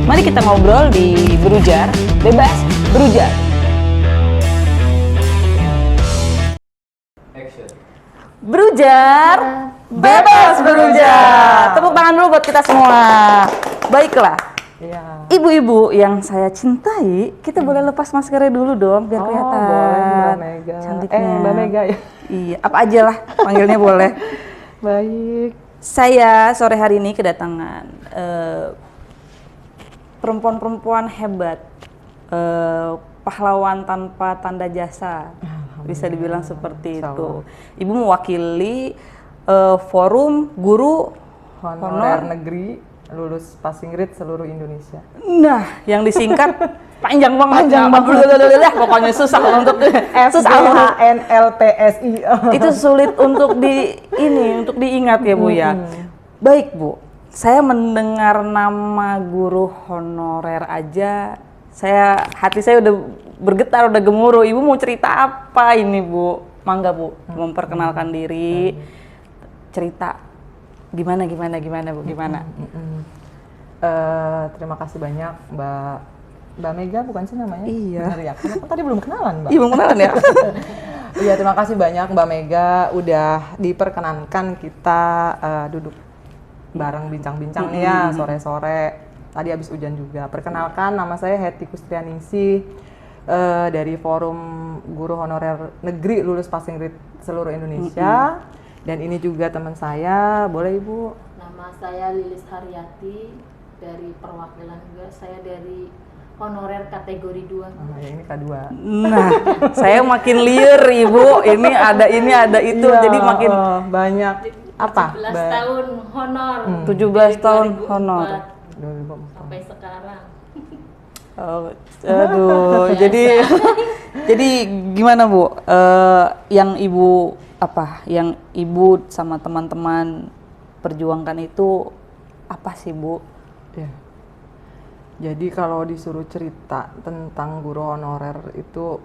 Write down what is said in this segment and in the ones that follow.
Mari kita ngobrol di Berujar, bebas berujar. Berujar, bebas berujar. Tepuk tangan dulu buat kita semua. Baiklah. Iya. Ibu-ibu yang saya cintai, kita boleh lepas maskernya dulu dong biar kelihatan. Boleh Mbak Mega. Cantiknya. Mbak Mega ya. Iya, apa aja lah panggilnya boleh. Baik. Saya sore hari ini kedatangan perempuan-perempuan hebat, pahlawan tanpa tanda jasa, bisa dibilang seperti itu. Ibu mewakili forum guru Honorer negeri lulus passing grade seluruh Indonesia. Nah, yang disingkat panjang banget. Pokoknya susah untuk FGHNLPSI. Itu sulit untuk untuk diingat ya Bu ya. Baik Bu, saya mendengar nama guru honorer aja, hati saya udah bergetar, udah gemuruh. Ibu mau cerita apa ini Bu? Mangga Bu, memperkenalkan diri, cerita gimana Bu, gimana? Terima kasih banyak Mbak Mega, bukan sih namanya? Iya. Benar ya? Kenapa tadi belum kenalan Mbak? Iya, belum kenalan ya? Iya, terima kasih banyak Mbak Mega udah diperkenankan kita duduk bareng bincang-bincang nih ya sore-sore. Tadi habis hujan juga. Perkenalkan, nama saya Hetty Kustrianingsih dari Forum Guru Honorer Negeri Lulus Passing Grade seluruh Indonesia. Dan ini juga teman saya, boleh Ibu? Nama saya Lilis Haryati dari perwakilan juga. Saya dari honorer kategori 2. Ya ini K2. Nah, saya makin liar Ibu. Ini ada itu, Ya, jadi makin banyak. Apa? 17 tahun honor. 17 tahun honor. 2004. Sampai sekarang. Oh, aduh, jadi gimana Bu? Yang Ibu sama teman-teman perjuangkan itu apa sih Bu? Ya. Jadi kalau disuruh cerita tentang guru honorer itu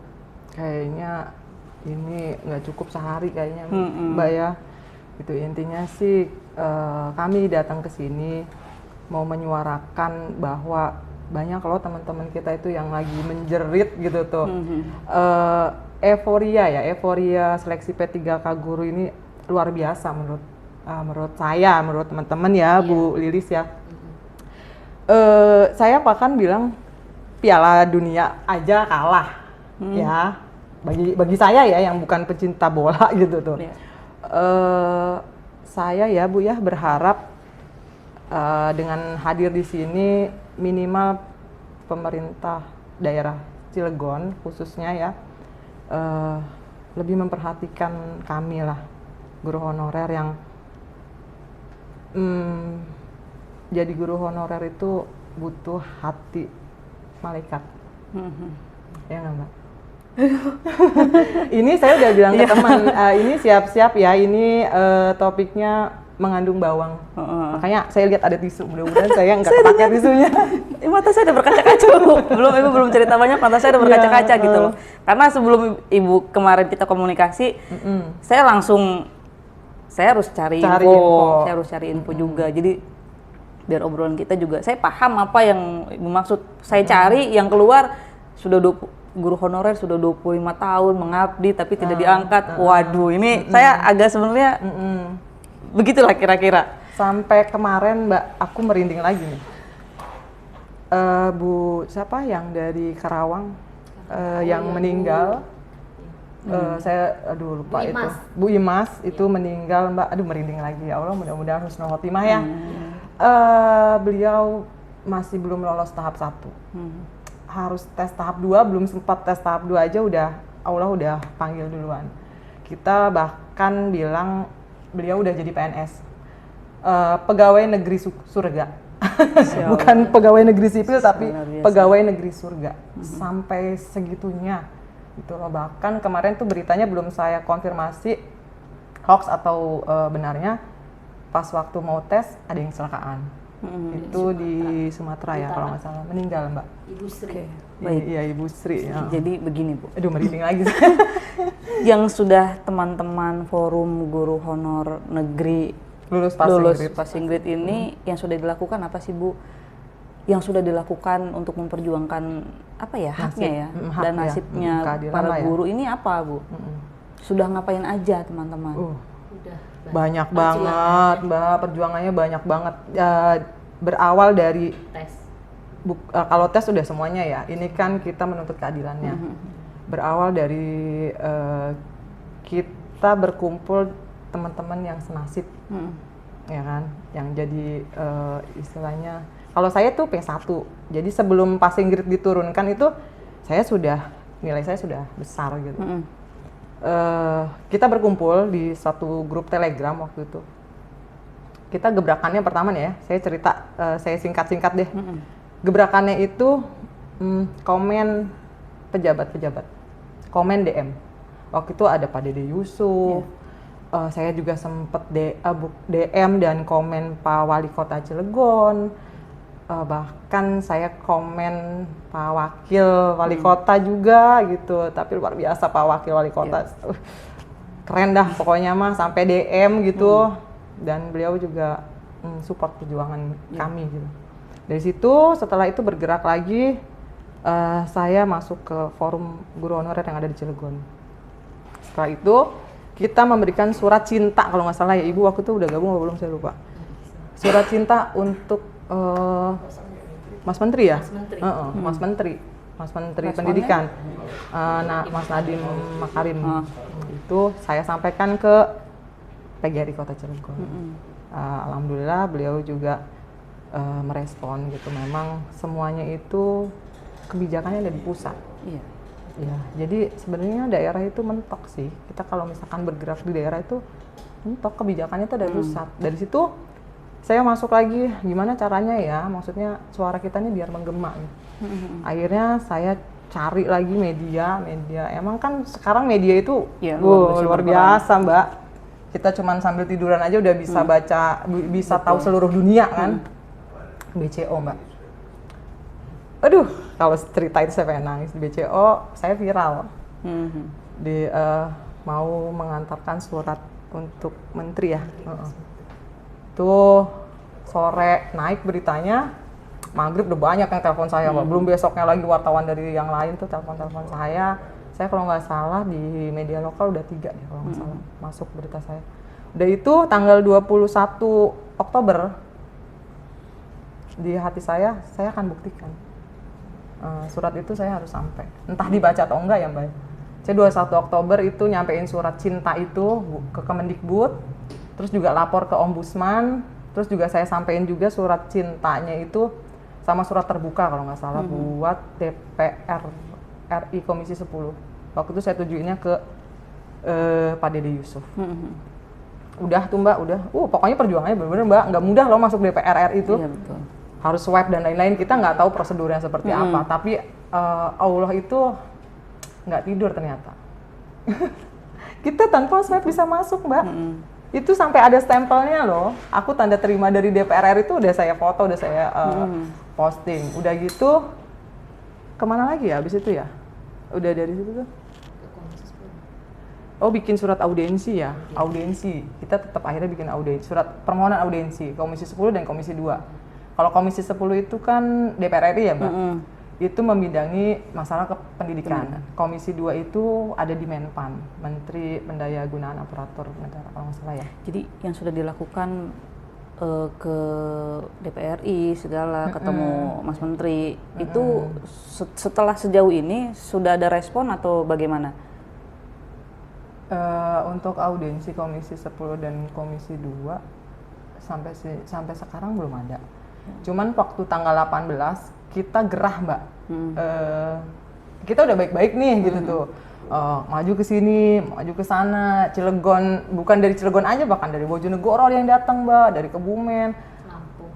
kayaknya ini nggak cukup sehari kayaknya Mbak ya. Itu intinya sih kami datang ke sini mau menyuarakan bahwa banyak loh teman-teman kita itu yang lagi menjerit gitu tuh. Euforia seleksi P3K guru ini luar biasa menurut saya, menurut teman-teman ya, Bu Lilis ya. Saya bahkan bilang Piala Dunia aja kalah ya, bagi saya ya yang bukan pecinta bola gitu tuh. Saya ya Bu ya berharap dengan hadir di sini minimal pemerintah daerah Cilegon khususnya ya lebih memperhatikan kami lah guru honorer yang jadi guru honorer itu butuh hati malaikat. Ya nggak Mbak? Ini saya udah bilang ke teman, ini siap-siap ya, ini topiknya mengandung bawang. Makanya saya lihat ada tisu, mudah-mudahan saya nggak pakai tisunya. Mata saya udah berkaca-kaca Bu. Ibu belum cerita banyak, mata saya udah berkaca-kaca gitu loh. Karena sebelum Ibu kemarin kita komunikasi, saya harus cari info juga. Jadi biar obrolan kita juga, saya paham apa yang Ibu maksud. Saya cari yang keluar sudah guru honorer sudah 25 tahun mengabdi tapi tidak diangkat. Waduh, ini saya agak sebenarnya begitulah kira-kira. Sampai kemarin Mbak, aku merinding lagi nih. Bu siapa yang dari Karawang yang meninggal? Saya lupa Bu Imas. itu. Bu Imas itu meninggal Mbak. Aduh merinding lagi ya Allah, mudah-mudahan husnul khotimah ya. Beliau masih belum lolos tahap 1. Harus tes tahap 2, belum sempat tes tahap 2 aja Allah udah panggil duluan. Kita bahkan bilang beliau udah jadi PNS. Pegawai negeri surga. Bukan pegawai negeri sipil tapi pegawai negeri surga. Sampai segitunya gitu loh. Bahkan kemarin tuh beritanya belum saya konfirmasi hoax atau benarnya, pas waktu mau tes ada yang kecelakaan. Itu di Sumatera ya kalau nggak salah, meninggal Mbak. Ibu Sri. Baik. Iya Ibu Sri ya. Jadi begini Bu, Aduh merinding lagi. yang sudah teman-teman forum guru honor negeri lulus passing grade ini yang sudah dilakukan apa sih Bu? yang sudah dilakukan untuk memperjuangkan apa ya haknya ya hak dan ya, nasibnya keadilan para lah ya. guru ini apa Bu? Sudah ngapain aja teman-teman? Udah Banyak banget Mbak, perjuangannya banyak banget. Berawal dari tes. kalau tes udah semuanya ya, ini kan kita menuntut keadilannya. Berawal dari kita berkumpul teman-teman yang senasib, ya kan, yang jadi istilahnya, kalau saya tuh P1, jadi sebelum passing grade diturunkan itu nilai saya sudah besar gitu. Kita berkumpul di satu grup Telegram waktu itu. Kita gebrakannya pertama nih ya, saya cerita, saya singkat-singkat deh. Gebrakannya itu komen pejabat-pejabat, komen DM. Waktu itu ada Pak Dede Yusuf, saya juga sempet DM dan komen Pak Wali Kota Cilegon, bahkan saya komen Pak Wakil Wali Kota juga gitu. Tapi luar biasa Pak Wakil Wali Kota, keren dah pokoknya mah, sampai DM gitu. Dan beliau juga support perjuangan kami gitu. Dari situ setelah itu bergerak lagi, saya masuk ke forum guru honorer yang ada di Cilegon. Setelah itu kita memberikan surat cinta, kalau nggak salah ya Ibu waktu itu udah gabung atau belum, saya lupa. Surat cinta untuk Mas Menteri ya? Mas Menteri. Mas Menteri Pendidikan, Mas Nadiem Makarim. Itu saya sampaikan ke PGRI Kota Cilegon. Alhamdulillah beliau juga merespon gitu. Memang semuanya itu kebijakannya ada di pusat. Iya. Ya, jadi sebenarnya daerah itu mentok sih. Kita kalau misalkan bergerak di daerah itu mentok, kebijakannya itu dari pusat. Dari situ saya masuk lagi, gimana caranya ya, maksudnya suara kita ini biar menggema gitu. Akhirnya saya cari lagi media. Emang kan sekarang media itu luar biasa Mbak. Kita cuman sambil tiduran aja udah bisa baca, bisa tahu seluruh dunia kan. BCO Mbak. Aduh, kalau cerita itu saya pengen nangis. Di BCO saya viral. Mau mengantarkan surat untuk menteri ya. Tuh sore naik beritanya, maghrib udah banyak yang telepon saya, Mbak. Belum besoknya lagi wartawan dari yang lain tuh telepon saya. Saya kalau nggak salah di media lokal udah 3 deh kalau nggak salah masuk berita saya. Udah itu tanggal 21 Oktober di hati saya akan buktikan. Surat itu saya harus sampai. Entah dibaca atau enggak ya Mbak. Saya 21 Oktober itu nyampein surat cinta itu ke Kemendikbud, terus juga lapor ke Ombudsman, terus juga saya sampein juga surat cintanya itu sama surat terbuka kalau nggak salah buat DPR RI Komisi 10. Waktu itu saya tujuinnya ke Pak Dede Yusuf. Udah tuh Mbak, udah. Pokoknya perjuangannya bener-bener Mbak, nggak mudah loh masuk DPR RI itu. Iya, betul. Harus swipe dan lain-lain, kita nggak tahu prosedurnya seperti apa. Tapi Allah itu nggak tidur ternyata. Kita tanpa swipe bisa masuk Mbak. Itu sampai ada stempelnya loh. Aku tanda terima dari DPR RI itu udah saya foto, udah saya posting. Udah gitu, kemana lagi ya abis itu ya? Udah dari situ tuh. Oh, bikin surat audiensi ya, audiensi. Kita tetap akhirnya bikin audiensi, surat permohonan audiensi, Komisi 10 dan Komisi 2. Kalau Komisi 10 itu kan DPR RI ya Mbak, itu membidangi masalah pendidikan. Komisi 2 itu ada di Menpan, Menteri Pendayagunaan Aparatur Negara kalau nggak salah ya. Jadi yang sudah dilakukan ke DPR RI segala, ketemu Mas Menteri, itu setelah sejauh ini sudah ada respon atau bagaimana? Untuk audiensi Komisi 10 dan Komisi 2 sampai sekarang belum ada. Cuman waktu tanggal 18 kita gerah Mbak. Kita udah baik-baik nih gitu tuh. Maju ke sini, maju ke sana, Cilegon, bukan dari Cilegon aja, bahkan dari Bojonegoro ada yang datang Mbak, dari Kebumen. Lampung.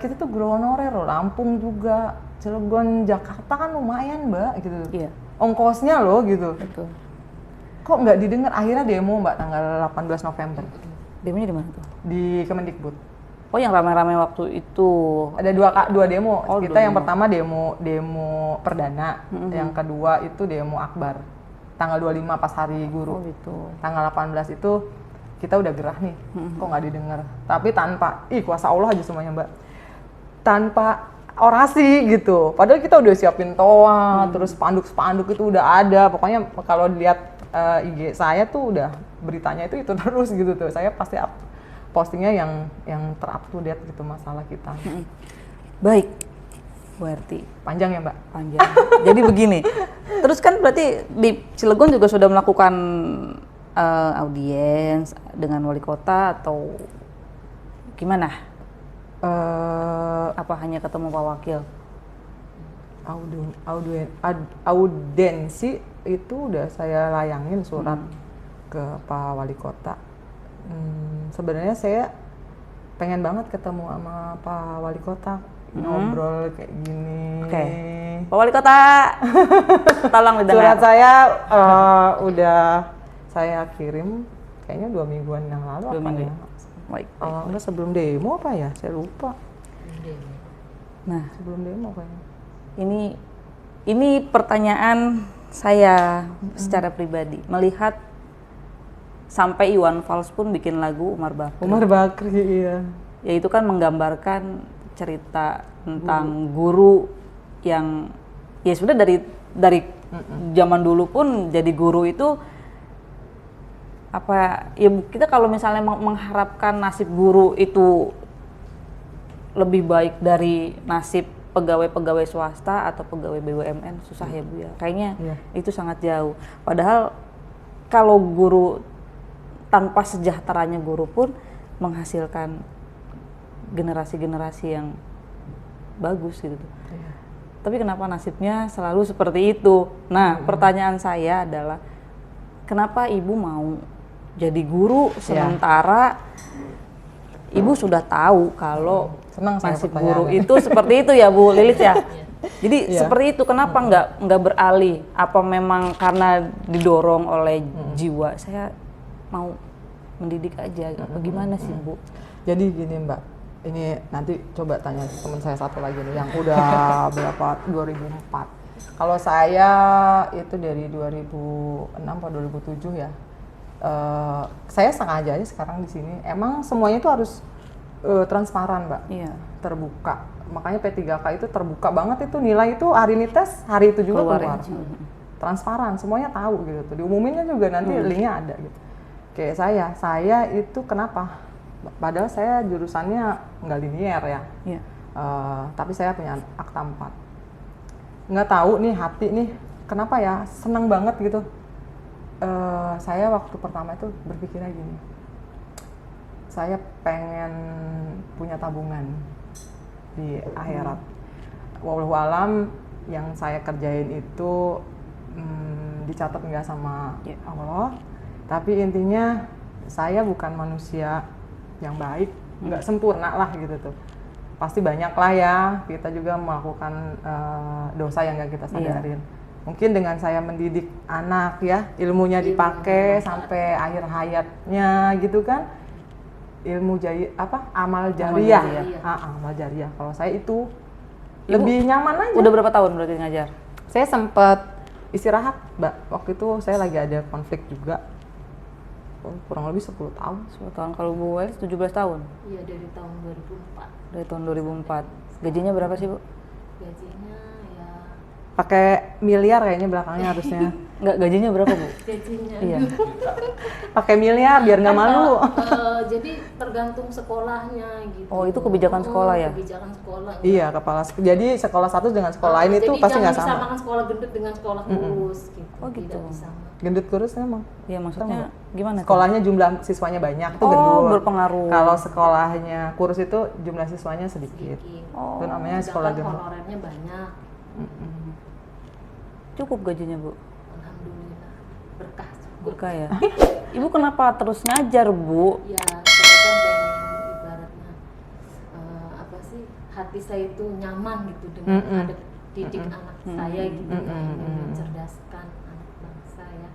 Kita tuh guru honorer loh, Lampung juga, Cilegon, Jakarta kan lumayan Mbak gitu. Iya. Ongkosnya loh gitu. Betul. Kok nggak didengar? Akhirnya demo Mbak tanggal 18 November. Demonya di mana tuh? Di Kemendikbud. Oh, yang ramai-ramai waktu itu. Ada dua demo. Oh, Kita dua yang demo. pertama demo perdana, yang kedua itu demo akbar. Tanggal 25 pas hari guru. Oh, gitu. Tanggal 18 itu kita udah gerah nih. Kok nggak didengar? Tapi tanpa kuasa Allah aja semuanya Mbak. Tanpa orasi gitu. Padahal kita udah siapin toa, terus spanduk-spanduk itu udah ada. Pokoknya kalau dilihat IG saya tuh udah beritanya itu terus gitu tuh. Saya pasti postingnya yang ter-up to date gitu masalah kita. Baik, Bu Herti. Panjang ya Mbak? Panjang. Jadi begini, terus kan berarti di Cilegon juga sudah melakukan audiens dengan wali kota atau gimana? Apa hanya ketemu Pak Wakil? Audiensi itu udah saya layangin surat ke Pak Wali Kota. Sebenarnya saya pengen banget ketemu sama Pak Wali Kota, ngobrol kayak gini. Oke. Pak Wali Kota, tolong didengar. Surat saya udah saya kirim kayaknya 2 mingguan yang lalu. 2 minggu. Ya? Baik. Enggak, sebelum demo apa ya? Saya lupa. Nah, Sebelum demo kayaknya. ini pertanyaan saya secara pribadi, melihat sampai Iwan Fals pun bikin lagu Umar Bakri. Umar Bakri, iya. Ya itu kan menggambarkan cerita tentang guru yang ya sudah dari zaman dulu pun jadi guru itu apa ya, kita kalau misalnya mengharapkan nasib guru itu lebih baik dari nasib pegawai-pegawai swasta atau pegawai BUMN, susah ya Bu ya. Kayaknya itu sangat jauh. Padahal kalau guru, tanpa sejahteranya guru pun menghasilkan generasi-generasi yang bagus gitu. Tapi kenapa nasibnya selalu seperti itu? Nah, pertanyaan saya adalah kenapa Ibu mau jadi guru sementara Ibu sudah tahu kalau Senang saya nasib guru itu seperti itu ya Bu Lilis ya. Jadi seperti itu, kenapa nggak beralih? Apa memang karena didorong oleh jiwa saya mau mendidik aja? Apa gimana sih Bu? Jadi gini Mbak, ini nanti coba tanya teman saya satu lagi nih yang udah berapa 2004. Kalau saya itu dari 2006 atau 2007 ya. Saya sengaja aja sekarang di sini. Emang semuanya itu harus transparan Mbak, terbuka. Makanya P3K itu terbuka banget, itu nilai itu hari ini tes, hari itu juga keluar. Transparan, semuanya tahu gitu tuh. Diumuminnya juga nanti linknya ada gitu. Kayak saya itu kenapa? Padahal saya jurusannya nggak linear ya. Tapi saya punya akta 4. Nggak tahu nih hati nih, kenapa ya seneng banget gitu. Saya waktu pertama itu berpikirnya gini, saya pengen punya tabungan di akhirat. Wallahu alam yang saya kerjain itu dicatat nggak sama Allah, tapi intinya saya bukan manusia yang baik, nggak sempurna lah gitu tuh. Pasti banyak lah ya, kita juga melakukan dosa yang nggak kita sadarin. Mungkin dengan saya mendidik anak ya, ilmunya dipakai sampai akhir hayatnya gitu kan, amal jariah. Amal jariah. Kalau saya itu lebih nyaman aja. Udah berapa tahun berarti ngajar? Saya sempat istirahat, Mbak. Waktu itu saya lagi ada konflik juga. Kurang lebih 10 tahun. 10 tahun. Kalau Bu Welis 17 tahun? Iya, dari tahun 2004. Dari tahun 2004. Gajinya berapa sih Bu? Gajinya ya... Pakai miliar kayaknya belakangnya harusnya. Enggak, gajinya berapa Bu? Gajinya? Iya. Pakai miliar biar nggak malu. Jadi tergantung sekolahnya gitu. Oh, itu kebijakan sekolah ya? Kebijakan sekolah. Iya, jadi sekolah satu dengan sekolah lain itu pasti nggak sama. Jadi jangan disamakan sekolah gendut dengan sekolah kurus gitu. Oh gitu. Tidak disamakan. Gendut kurus emang? Iya, maksudnya gimana tuh? Sekolahnya jumlah siswanya banyak itu Oh, gendut. berpengaruh. Kalau sekolahnya kurus itu jumlah siswanya sedikit. Oh. Itu namanya sekolah gendut. Honorernya banyak. Cukup gajinya Bu? Alhamdulillah. Berkah cukup. Berkah ya? Ibu kenapa terus ngajar Bu? Ya, saya kan pengen ibaratnya apa sih, hati saya itu nyaman gitu dengan ada didik anak saya gitu, ingin mencerdaskan anak bangsa ya.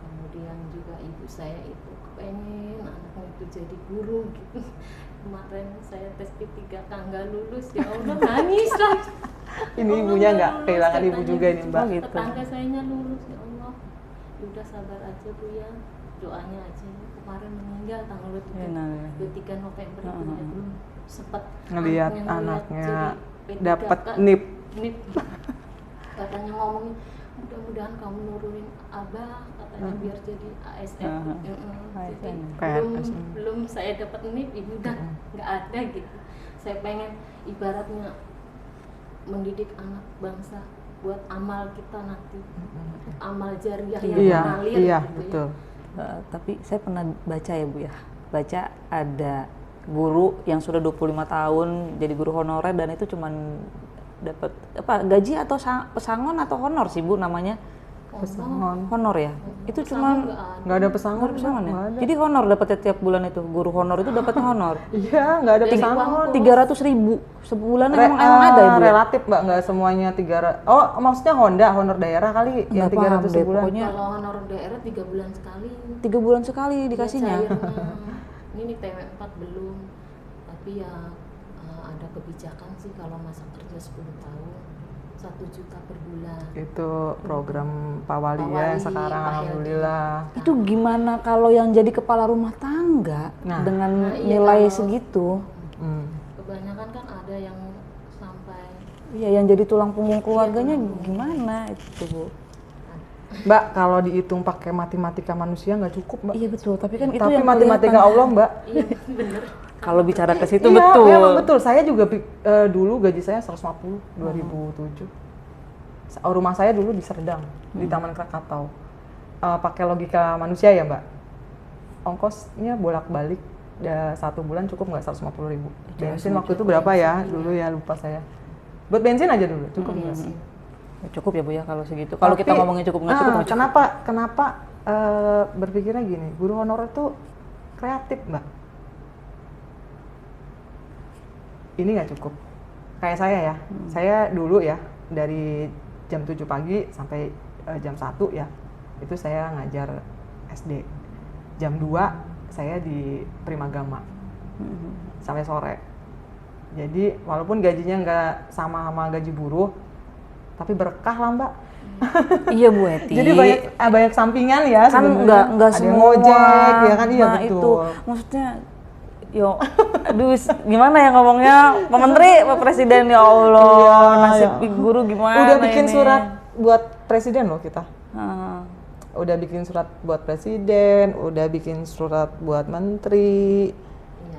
Kemudian juga ibu saya itu pengen anaknya itu jadi guru gitu. Kemarin saya tes P3K nggak lulus, ya Allah nangis lah. Ini ibunya nggak kehilangan ibu juga ini Mbak. gitu. Tetangga sayanya lulus, ya Allah. Ya udah sabar aja Bu ya, doanya aja. Kemarin meninggal tanggal 23 November itu ya, belum sempat Ngelihat anaknya P3K, dapat NIP. NIP. Katanya ngomongin mudah-mudahan kamu nurunin abah katanya biar jadi ASN. ASN. Jadi belum saya dapat NIP ibu udah nggak ada gitu. Saya pengen ibaratnya mendidik anak bangsa buat amal kita nanti, amal jariah yang mengalir iya, gitu betul. Tapi saya pernah baca ya Bu ya, baca ada guru yang sudah 25 tahun jadi guru honorer dan itu cuman dapat apa gaji atau pesangon atau honor sih Bu namanya? Pesangon. Honor ya? Itu cuman Nggak ada pesangon. pesangon ya? Nggak ada. Jadi honor dapatnya tiap bulan itu, guru honor itu dapatnya honor. Iya, nggak ada pesangon. 300.000 sebulan emang ada ya Bu? Ya? Relatif Mbak, nggak semuanya 300. Oh, maksudnya honor daerah kali yang 300 deh, sebulan. pokoknya Kalau honor daerah 3 bulan sekali. 3 bulan sekali dikasihnya. Ini TW4 belum, tapi ya ada kebijakan sih kalau masa kerja 10 tahun 1 juta per bulan. Itu program Pak Wali ya sekarang, Pak alhamdulillah. Itu gimana kalau yang jadi kepala rumah tangga dengan nilai segitu? Kebanyakan kan ada yang sampai Iya, yang jadi tulang punggung keluarganya gimana itu Bu? Mbak, kalau dihitung pakai matematika manusia nggak cukup Mbak. Iya betul, tapi kan itu Tapi yang matematika kelihatan. Allah Mbak. iya bener. Kalau bicara ke situ Iya, betul. memang betul. Saya juga dulu gaji saya 150 2007. Rumah saya dulu di Serdang, di Taman Krakatau. Pakai logika manusia ya Mbak. Ongkosnya bolak-balik 1 bulan cukup nggak 150.000. Bensin waktu itu berapa ya? Dulu ya lupa saya. Buat bensin aja dulu cukup nggak sih? Ya, cukup ya Bu ya kalau segitu. Kalau kita ngomongin cukup nggak cukup, nggak cukup. Kenapa berpikirnya gini? Guru honorer itu kreatif Mbak. Ini nggak cukup. Kayak saya ya. Saya dulu ya dari jam 7 pagi sampai jam 1 ya. Itu saya ngajar SD. Jam 2 saya di Primagama. Sampai sore. Jadi walaupun gajinya nggak sama gaji buruh, tapi berkah lah Mbak. Iya Bu Eti. Jadi banyak sampingan ya kan sebenarnya. nggak ada semua yang ngojek ya kan, iya nah, betul. itu maksudnya aduh gimana ya ngomongnya Pak Menteri, Pak Presiden ya Allah, nasib guru gimana Udah bikin ini? surat buat presiden loh kita. Ah. Udah bikin surat buat presiden, udah bikin surat buat menteri.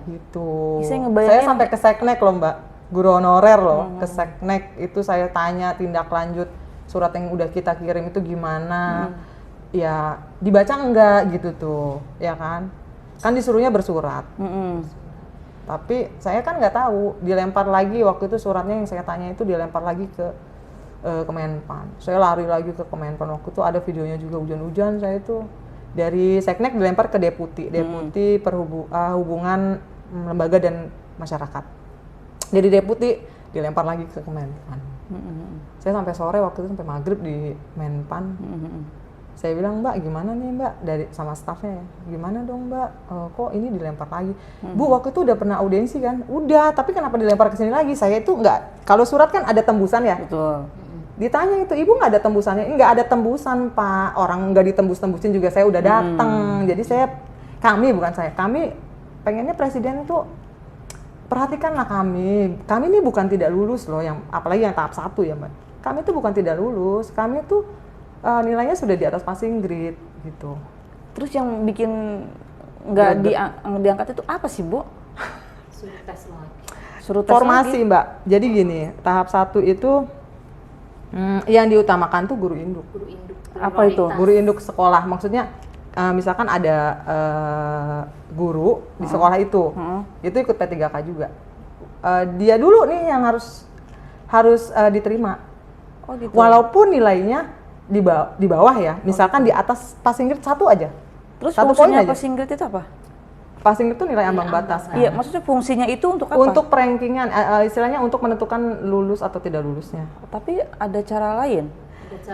Gitu. Saya Saya sampai ke Seknek loh Mbak. Guru honorer loh, ke Seknek itu saya tanya tindak lanjut surat yang udah kita kirim itu gimana. Ya, dibaca enggak gitu tuh, ya kan? Kan disuruhnya bersurat. Tapi saya kan nggak tahu, dilempar lagi waktu itu suratnya yang saya tanya itu dilempar lagi ke Kemenpan. Saya lari lagi ke Kemenpan, waktu itu ada videonya juga hujan-hujan saya itu. Dari Seknek dilempar ke Deputi Hubungan Lembaga dan Masyarakat. Dari Deputi dilempar lagi ke Kemenpan. Saya sampai sore waktu itu sampai maghrib di Menpan. Saya bilang, Mbak gimana nih Mbak, sama stafnya ya, gimana dong Mbak, kok ini dilempar lagi? Bu waktu itu udah pernah audiensi kan? Udah, tapi kenapa dilempar ke sini lagi? Saya itu nggak, kalau surat kan ada tembusan ya? Betul. Ditanya itu, ibu nggak ada tembusannya? Nggak ada tembusan Pak, orang nggak ditembus-tembusin juga saya udah datang. Jadi kami pengennya presiden itu perhatikanlah kami ini bukan tidak lulus loh, apalagi yang tahap 1 ya Mbak. Kami itu bukan tidak lulus, kami itu nilainya sudah di atas passing grade gitu. Terus yang bikin nggak diangkat itu apa sih Bu? Suruh tes lagi. Suruh tes Formasi lagi? Mbak, jadi gini, tahap 1 itu yang diutamakan tuh guru induk. Guru induk. Apa itu? Guru induk sekolah, maksudnya misalkan ada guru di sekolah itu ikut P3K juga. Dia dulu nih yang harus diterima. Oh gitu. Walaupun nilainya di bawah ya, misalkan di atas passing grade 1 aja. Terus 1 poin fungsinya aja. passing grade itu apa? Passing grade itu nilai ambang batas. Iya, maksudnya fungsinya itu untuk apa? Untuk rankingan, istilahnya untuk menentukan lulus atau tidak lulusnya. Tapi ada cara lain.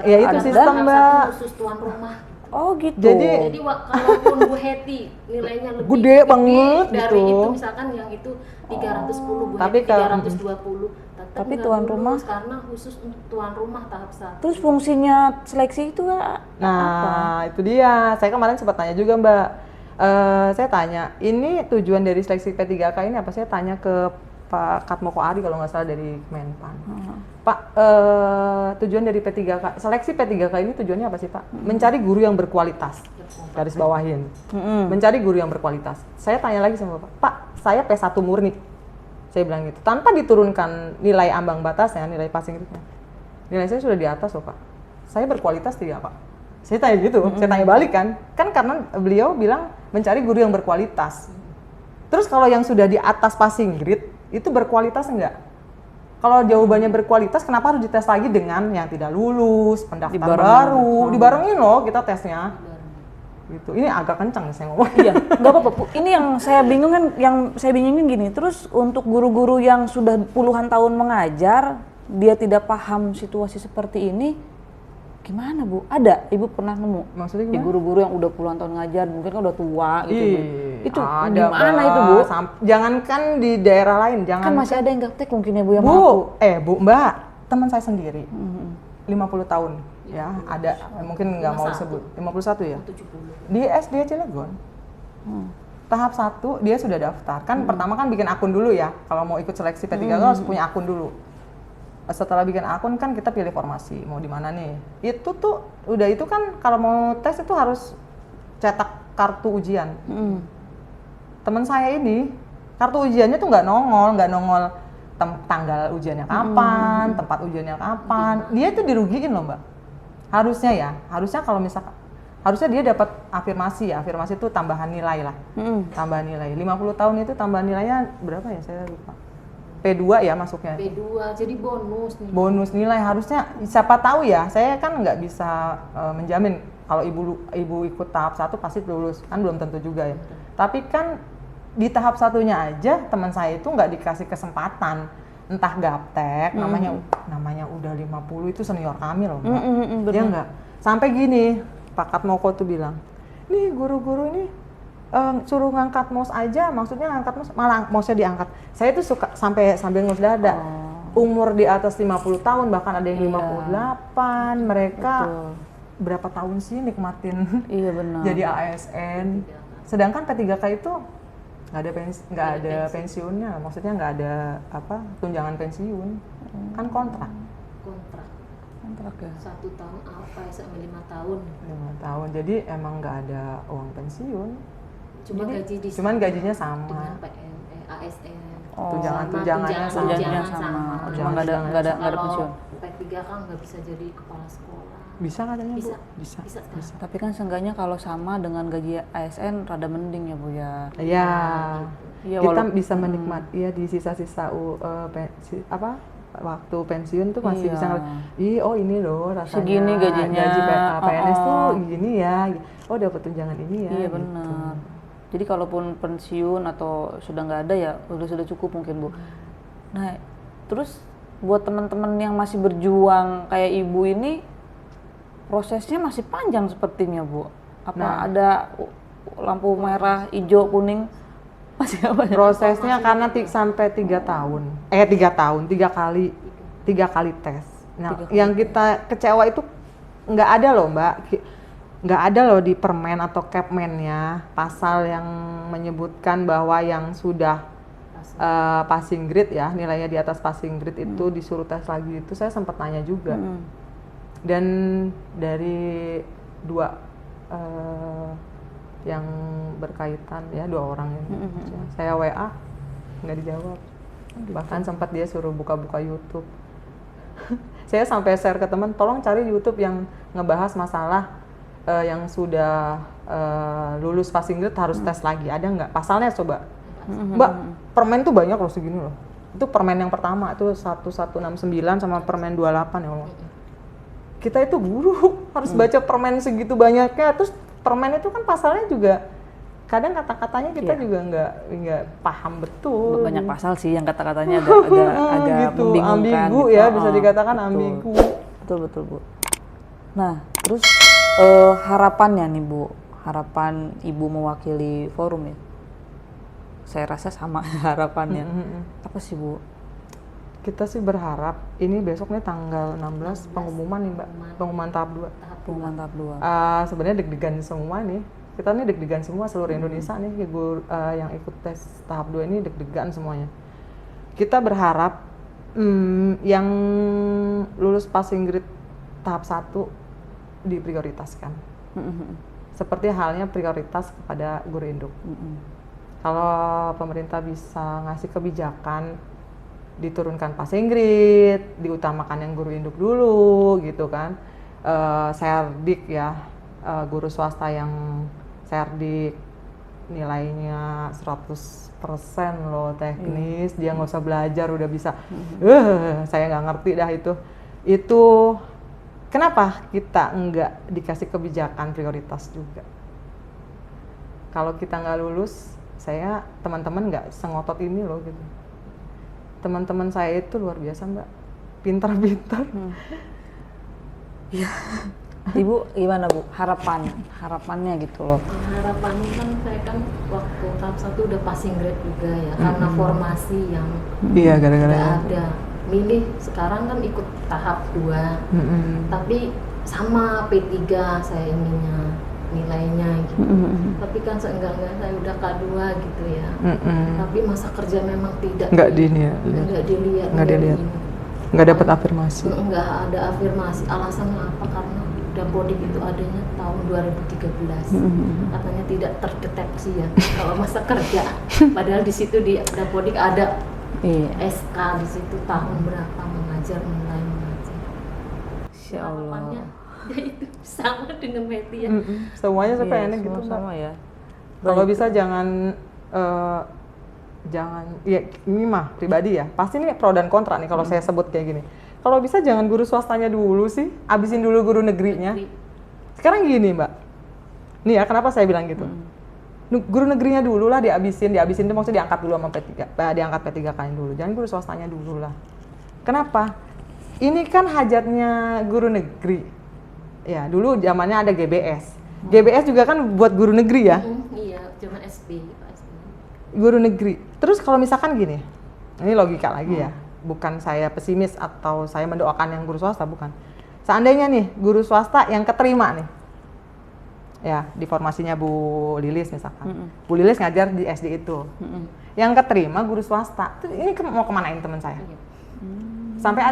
Ya itu sistem Mbak. Khusus tuan rumah. Oh gitu. Jadi Kalaupun Bu Heti nilainya lebih Gede banget dari gitu. itu, misalkan yang itu 310, Bu Tapi Heti 320, tetap tapi nggak tuan lulus rumah karena khusus untuk tuan rumah tahap 1. Terus fungsinya seleksi itu apa? Nah, itu dia. Saya kemarin sempat tanya juga Mbak. Saya tanya, ini tujuan dari seleksi P3K ini apa? Saya tanya ke Pak Katmoko Ari kalau nggak salah dari Kemenpan. Pak, tujuan dari P3K, seleksi P3K ini tujuannya apa sih Pak? Mencari guru yang berkualitas, garis bawahin. Mencari guru yang berkualitas. Saya tanya lagi sama Pak, saya P1 murni. Saya bilang gitu, tanpa diturunkan nilai ambang batasnya, nilai passing grade-nya. Nilai saya sudah di atas loh Pak. Saya berkualitas tidak Pak? Saya tanya gitu, saya tanya balik kan karena beliau bilang mencari guru yang berkualitas. Terus kalau yang sudah di atas passing grade, itu berkualitas enggak? Kalau jawabannya berkualitas, kenapa harus dites lagi dengan yang tidak lulus, pendaftar baru? Dibarengin loh kita tesnya. Gitu. Ini agak kencang nih saya ngomong. Iya, nggak apa-apa. Ini yang saya bingung kan, yang saya bingungin gini. Terus untuk guru-guru yang sudah puluhan tahun mengajar, dia tidak paham situasi seperti ini, gimana Bu? Ada? Ibu pernah nemu? Maksudnya Ya, gimana? guru-guru yang udah puluhan tahun ngajar, mungkin kan udah tua gitu. Bu. Itu ada gimana Mbak. itu Bu? Jangankan di daerah lain, jangan Kan masih ada yang gaptek mungkin ya Bu yang Bu, mengaku. Mbak, teman saya sendiri, 50 tahun, ya, ada, mungkin nggak mau 51. disebut, 51 ya, 70. di SD Cilegon, tahap 1 dia sudah daftar, kan pertama kan bikin akun dulu ya, kalau mau ikut seleksi P3K harus punya akun dulu. Setelah bikin akun kan kita pilih formasi, mau di mana nih, itu tuh, udah itu kan kalau mau tes itu harus cetak kartu ujian. Teman saya ini, kartu ujiannya tuh nggak nongol tanggal ujiannya kapan, tempat ujiannya kapan. Dia tuh dirugiin loh Mbak. Harusnya kalau misalkan, harusnya dia dapat afirmasi ya. Afirmasi itu tambahan nilai lah. Tambahan nilai. 50 tahun itu tambahan nilainya berapa ya? Saya lupa. P2 ya masuknya. P2, jadi bonus nih. Bonus nilai harusnya, siapa tahu ya. Saya kan nggak bisa menjamin kalau ibu ikut tahap 1 pasti lulus. Kan belum tentu juga ya. Tapi kan di tahap satunya aja teman saya itu nggak dikasih kesempatan, entah gaptek, namanya udah 50 itu senior kami loh Mbak. Dia nggak sampai gini, Pak Katmoko tuh bilang, nih guru-guru ini suruh ngangkat mouse aja, maksudnya ngangkat mouse, malah mouse-nya diangkat. Saya tuh suka sambil ngus dada. Umur di atas 50 tahun, bahkan ada yang 58, mereka berapa tahun sih nikmatin Iya benar. jadi ASN. Sedangkan P3K itu nggak ada pensiunnya, maksudnya nggak ada tunjangan pensiun, kan kontrak Kontrak ya. 1 tahun apa ya, sampai 5 tahun. 5 tahun, jadi emang nggak ada uang pensiun. Cuma gaji di Cuman gajinya sama. dengan ASN. Tunjangannya sama. Tunjangannya sama. Cuma nggak ada pensiun. P3 kan nggak bisa jadi kepala sekolah. Bisa katanya Bisa. Bu? Bisa. Bisa. Tapi kan seenggaknya kalau sama dengan gaji ASN rada mending ya Bu ya. Iya. Iya, Kita bisa menikmati ya di sisa-sisa waktu pensiun tuh masih Iya. bisa oh ini loh rasanya Segini gajinya. gaji PNS tuh gini ya, oh dapat tunjangan ini ya. Iya gitu. benar. Jadi kalaupun pensiun atau sudah nggak ada ya sudah cukup mungkin Bu. Nah terus buat teman-teman yang masih berjuang kayak Ibu ini prosesnya masih panjang sepertinya Bu. Apa ada lampu merah, hijau, kuning masih apa ya? Prosesnya karena sampai 3 tahun, 3 kali tes. Nah, yang kita kecewa itu nggak ada loh Mbak, nggak ada loh di permen atau Capman-nya pasal yang menyebutkan bahwa yang sudah passing grade ya, nilainya di atas passing grade itu disuruh tes lagi. Itu saya sempat nanya juga. Dan dari 2 yang berkaitan ya 2 orang ini, saya WA nggak dijawab. Bahkan sempat dia suruh buka-buka YouTube. Saya sampai share ke teman, tolong cari YouTube yang ngebahas masalah yang sudah lulus passing grade harus tes lagi, ada nggak pasalnya coba. Mbak, permen tuh banyak loh segini loh. Itu permen yang pertama itu 1169 sama permen 28 ya Allah. Kita itu guru harus baca permen segitu banyaknya, terus permen itu kan pasalnya juga kadang kata-katanya kita juga nggak paham betul. Banyak pasal sih yang kata-katanya agak gitu, membingungkan. ambigu gitu. ya, bisa dikatakan ambigu. Betul Bu. Nah terus harapannya nih Bu, harapan Ibu mewakili forum ya. Saya rasa sama harapannya. Apa sih Bu? Kita sih berharap ini besok nih tanggal 16 pengumuman nih Mbak, pengumuman tahap 2. Pengumuman tahap 2. Sebenarnya deg-degan semua nih. Kita nih deg-degan semua seluruh Indonesia nih yang ikut tes tahap 2 ini deg-degan semuanya. kita berharap yang lulus passing grade tahap 1 diprioritaskan. Seperti halnya prioritas kepada guru induk. Kalau pemerintah bisa ngasih kebijakan diturunkan passing grade, diutamakan yang guru induk dulu gitu kan. Serdik ya, guru swasta yang serdik nilainya 100% loh teknis, dia nggak usah belajar udah bisa. Saya nggak ngerti dah itu kenapa kita nggak dikasih kebijakan prioritas juga. Kalau kita nggak lulus, teman-teman nggak sengotot ini loh gitu. Teman-teman saya itu luar biasa Mbak, pintar-pintar. Ya. Ibu gimana Bu, harapannya gitu loh? Harapannya kan saya kan waktu tahap 1 udah passing grade juga ya, karena formasi yang gara-gara nggak ada. Milih sekarang kan ikut tahap 2, tapi sama P3 saya nilainya gitu. Tapi kan seenggaknya saya udah K2 gitu ya. Tapi masa kerja memang nggak dilihat. Nggak dapat afirmasi. Nggak ada afirmasi. Alasannya apa? Karena Dapodik itu adanya tahun 2013. Katanya tidak terdeteksi ya kalau masa kerja. Padahal di situ di Dapodik ada SK di situ tahun berapa mengajar. Insya Allah. Harapannya ya itu sama dengan Meti ya. Semuanya saya pengennya gitu sama ya. Kalau bisa jangan ya ini mah pribadi ya. Pasti ini pro dan kontra nih kalau saya sebut kayak gini. Kalau bisa jangan guru swastanya dulu sih, abisin dulu guru negerinya. Sekarang gini Mbak, nih ya kenapa saya bilang gitu. Guru negerinya dulu lah dihabisin itu maksudnya diangkat dulu sama P3, diangkat P3K-nya dulu, jangan guru swastanya dulu lah. Kenapa? Ini kan hajatnya guru negeri. Ya dulu zamannya ada GBS. GBS juga kan buat guru negeri ya. Iya, zaman SP. Guru negeri. Terus kalau misalkan gini, ini logika lagi ya. Bukan saya pesimis atau saya mendoakan yang guru swasta, bukan. Seandainya nih guru swasta yang keterima nih, ya di formasinya Bu Lilis misalkan, Bu Lilis ngajar di SD itu, yang keterima guru swasta, ini mau kemanain teman saya? Sampai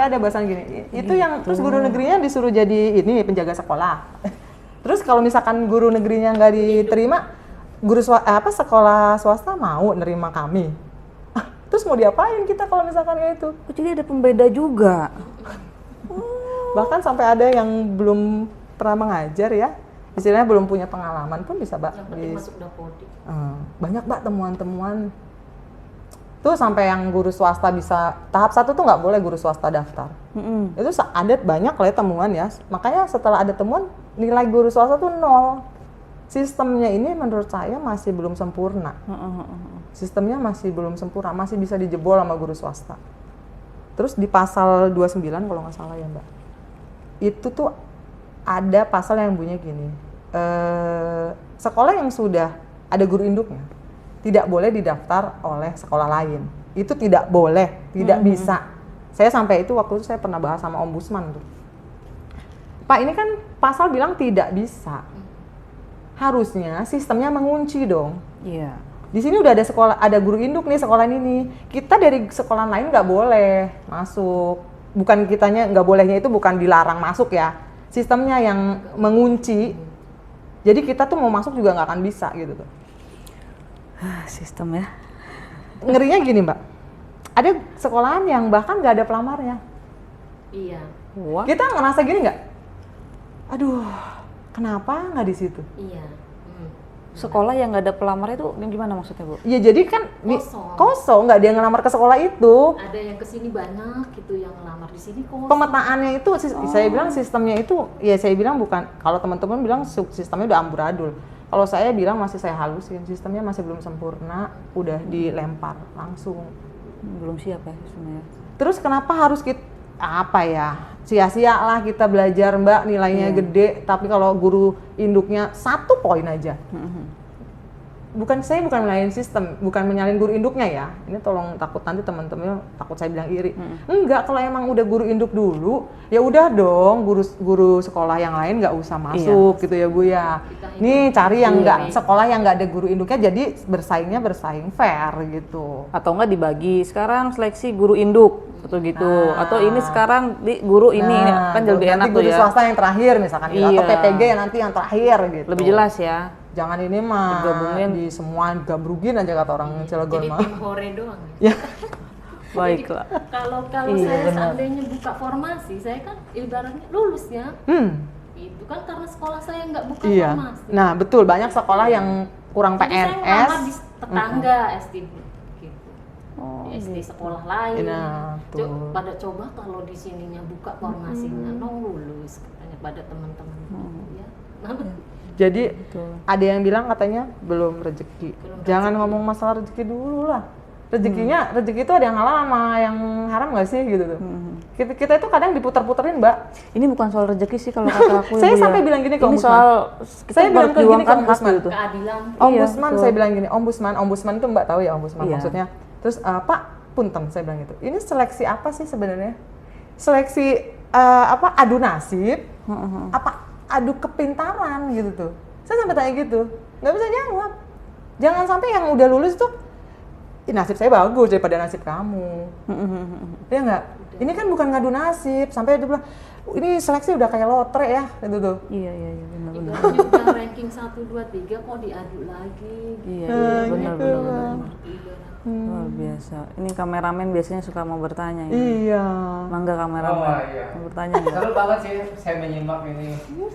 ada bahasan gini, itu yang terus guru negerinya disuruh jadi ini penjaga sekolah. Terus kalau misalkan guru negerinya nggak diterima, sekolah swasta mau nerima kami. Terus mau diapain kita kalau misalkan kayak itu? Jadi ada pembeda juga. Bahkan sampai ada yang belum pernah mengajar ya, istilahnya belum punya pengalaman pun bisa Mbak. Yang penting masuk Dapodik. Banyak Mbak temuan-temuan. Tuh sampai yang guru swasta bisa, tahap 1 tuh nggak boleh guru swasta daftar. Itu ada banyak lah ya temuan ya. Makanya setelah ada temuan, nilai guru swasta tuh 0. Sistemnya ini menurut saya masih belum sempurna. Sistemnya masih belum sempurna, masih bisa dijebol sama guru swasta. Terus di pasal 29 kalau nggak salah ya Mbak, itu tuh ada pasal yang bunyinya gini, sekolah yang sudah ada guru induknya tidak boleh didaftar oleh sekolah lain. Itu tidak boleh, tidak bisa. Saya sampai itu waktu itu saya pernah bahas sama ombudsman tuh. Pak, ini kan pasal bilang tidak bisa. Harusnya sistemnya mengunci dong. Iya. Di sini udah ada sekolah, ada guru induk nih sekolah ini. Kita dari sekolah lain nggak boleh masuk. Bukan kitanya nggak bolehnya itu bukan dilarang masuk ya. Sistemnya yang mengunci. Jadi kita tuh mau masuk juga nggak akan bisa gitu tuh. Sistem ya. Ngerinya gini Mbak. Ada sekolahan yang bahkan nggak ada pelamarnya. Iya. Wah. Kita ngerasa gini nggak? Aduh, kenapa nggak di situ? Iya. Sekolah yang nggak ada pelamar itu gimana maksudnya Bu? Ya jadi kan kosong, nggak dia ngelamar ke sekolah itu. Ada yang kesini banyak gitu yang ngelamar, di sini kosong. Pemetaannya itu saya bilang sistemnya itu, ya saya bilang bukan, kalau teman-teman bilang sistemnya udah amburadul. Kalau saya bilang masih saya halusin, sistemnya masih belum sempurna, udah dilempar langsung. Belum siap ya sebenarnya. Terus kenapa harus kita sia-sia lah kita belajar Mbak, nilainya gede, tapi kalau guru induknya 1 poin aja. bukan menyalahin sistem, bukan menyalahin guru induknya ya. Ini tolong, takut nanti teman-teman takut saya bilang iri. Enggak, kalau emang udah guru induk dulu, ya udah dong guru sekolah yang lain nggak usah masuk gitu ya Bu ya. Nih cari yang nggak sekolah yang nggak ada guru induknya, jadi bersaing fair gitu. Atau enggak dibagi sekarang seleksi guru induk atau gitu, atau ini sekarang di guru ini kan lebih enak tuh guru ya. Swasta yang terakhir misalkan gitu, atau PPG yang nanti yang terakhir gitu. Lebih jelas ya. Jangan ini mah Digabungin. di semua gabrugin aja kata orang Cilegon Jadi mah. tim hore doang. Ya. Baiklah. Kalau Iya, saya benar. seandainya buka formasi, saya kan ibaratnya lulus ya. Itu kan karena sekolah saya nggak buka Iya. formasi. Nah, betul, banyak sekolah yang kurang Jadi saya ngelamar PNS. di tetangga SD gitu. Oh, Di SD sekolah lain. Nah, tuh. Pada coba kalau di sininya buka formasinya, lulus katanya pada teman-teman ya. Nah, Jadi Betul. ada yang bilang katanya belum rezeki. Jangan ngomong masalah rezeki dulu lah. Rezeki itu ada yang halal sama yang haram nggak sih gitu tuh. Kita itu kadang diputar-puterin, Mbak. Ini bukan soal rezeki sih kalau kata aku. Saya ya, Bu, sampai ya. bilang gini ke ini Ombudsman. soal kita Saya bilang ke gini ke memperjuangkan hak Ombudsman. gitu. keadilan. Ombudsman, betul. saya bilang gini, ombudsman itu Mbak tahu ya ombudsman Iya. maksudnya. Terus Pak, punten saya bilang gitu. Ini seleksi apa sih sebenarnya? Seleksi adu nasib? Apa adu kepintaran gitu tuh? Saya sampai tanya gitu, nggak bisa jawab. Jangan sampai yang udah lulus tuh, "Ih, nasib saya bagus daripada nasib kamu." Ya nggak? Ini kan bukan ngadu nasib. Sampai dia bilang, ini seleksi udah kayak lotre ya, gitu tuh. Iya benar. Ibaratnya udah ranking 1, 2, 3 kok diadu lagi. Iya gitu. benar. Ibarat. Luar biasa. Ini kameramen biasanya suka mau bertanya. Iya. Mangga kameramen. Oh, iya. Mau bertanya nggak? Seru banget sih saya menyimak ini. Bu,